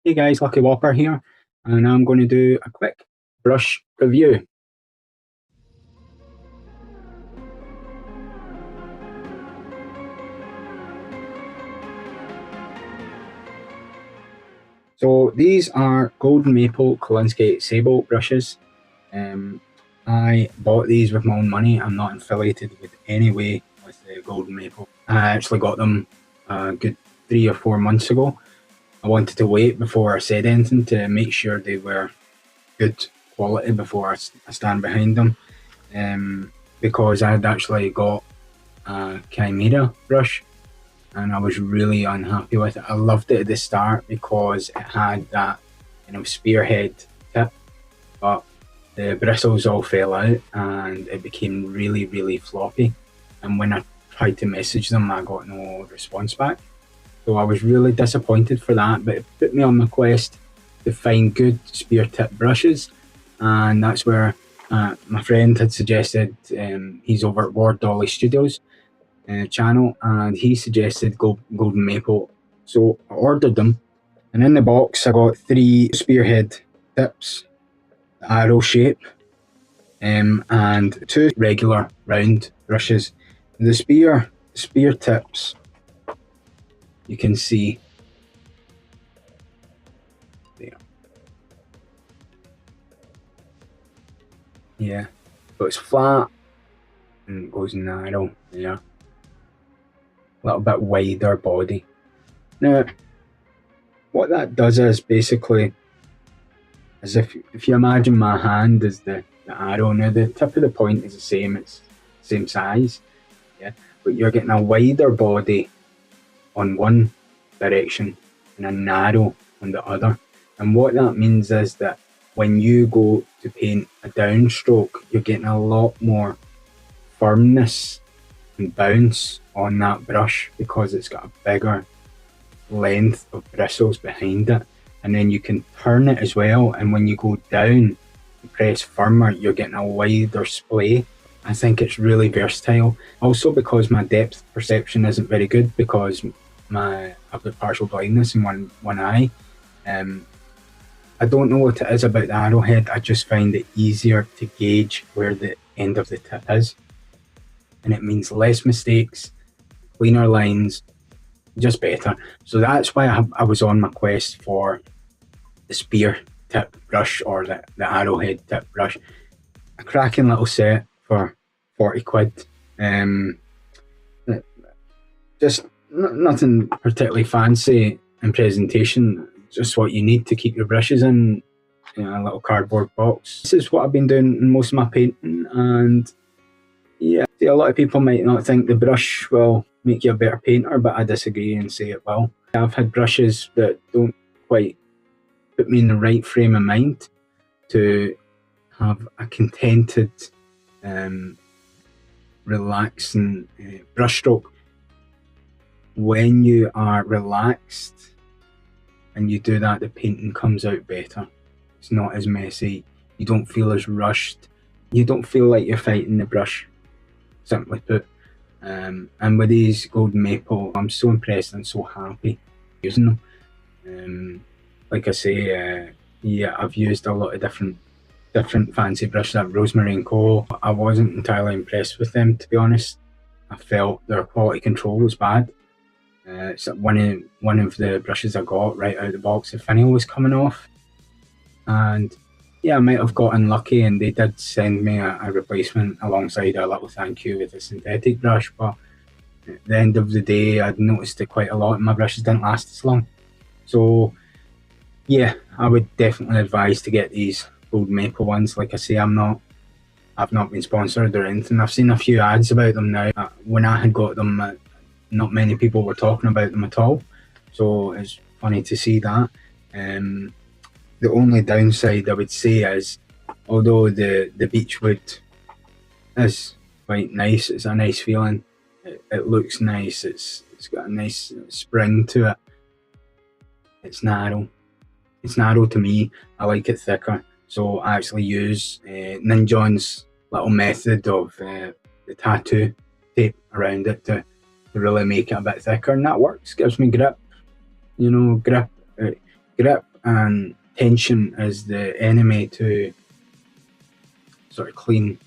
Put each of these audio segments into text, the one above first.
Hey guys, Lucky Whopper here, and I'm going to do a quick brush review. So these are Golden Maple Kolinsky Sable brushes. I bought these with my own money. I'm not affiliated with any way with the Golden Maple. I actually got them a good 3 or 4 months ago. I wanted to wait before I said anything to make sure they were good quality before I stand behind them, because I had actually got a Chimera brush and I was really unhappy with it. I loved it at the start because it had that spearhead tip, but the bristles all fell out and it became really floppy, and when I tried to message them I got no response back. So I was really disappointed for that, but it put me on my quest to find good spear tip brushes, and that's where my friend had suggested, he's over at Ward Dolly Studios channel, and he suggested Golden Maple. So I ordered them, and in the box I got 3 spearhead tips, the arrow shape, and 2 regular round brushes. The spear tips, you can see there. Yeah, so it's flat and it goes narrow there. A little bit wider body. Now, what that does is basically, as if you imagine my hand as the arrow. Now the tip of the point is the same, it's same size, yeah, but you're getting a wider body on one direction and a narrow on the other. And what that means is that when you go to paint a downstroke, you're getting a lot more firmness and bounce on that brush because it's got a bigger length of bristles behind it. And then you can turn it as well, and when you go down and press firmer, you're getting a wider splay. I think it's really versatile. Also because my depth perception isn't very good because I've got partial blindness in one eye. I don't know what it is about the Arrowhead, I just find it easier to gauge where the end of the tip is. And it means less mistakes, cleaner lines, just better. So that's why I was on my quest for the spear tip brush, or the Arrowhead tip brush. A cracking little set for 40 quid. Just nothing particularly fancy in presentation, just what you need to keep your brushes in, a little cardboard box. This is what I've been doing in most of my painting, and yeah, see, a lot of people might not think the brush will make you a better painter, but I disagree and say it will. I've had brushes that don't quite put me in the right frame of mind to have a contented, relaxing brushstroke. When you are relaxed and you do that, the painting comes out better. It's not as messy, you don't feel as rushed, you don't feel like you're fighting the brush, simply put. And with these Golden Maple, I'm so impressed and so happy using them. Like I say, yeah, I've used a lot of different fancy brushes like Rosemary and Co. I wasn't entirely impressed with them, to be honest. I felt their quality control was bad. So one of the brushes I got right out of the box, the finial was coming off, and yeah, I might have got unlucky and they did send me a replacement alongside a little thank you with a synthetic brush, but at the end of the day I'd noticed it quite a lot and my brushes didn't last as long. So yeah, I would definitely advise to get these Golden Maple ones. Like I say, I've not been sponsored or anything. I've seen a few ads about them now. When I had got them, not many people were talking about them at all, so it's funny to see that. The only downside I would say is, although the beechwood is quite nice, it's a nice feeling, it looks nice, it's got a nice spring to it, it's narrow to me. I like it thicker, so I actually use Ninjon's little method of the tattoo tape around it to really make it a bit thicker, and that works. Gives me grip, grip and tension is the enemy to sort of clean,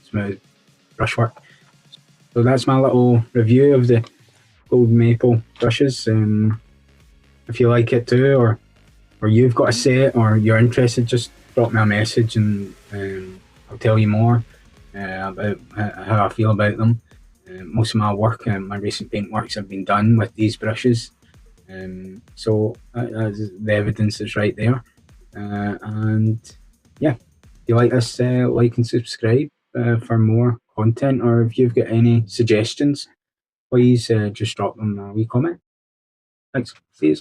smooth brushwork. So that's my little review of the gold maple brushes. If you like it too, or you've got a set, or you're interested, just drop me a message and I'll tell you more about how I feel about them. Most of my work, my recent paint works, have been done with these brushes. So the evidence is right there. And yeah, if you like this, like and subscribe for more content, or if you've got any suggestions, please just drop them a wee comment. Thanks. See you.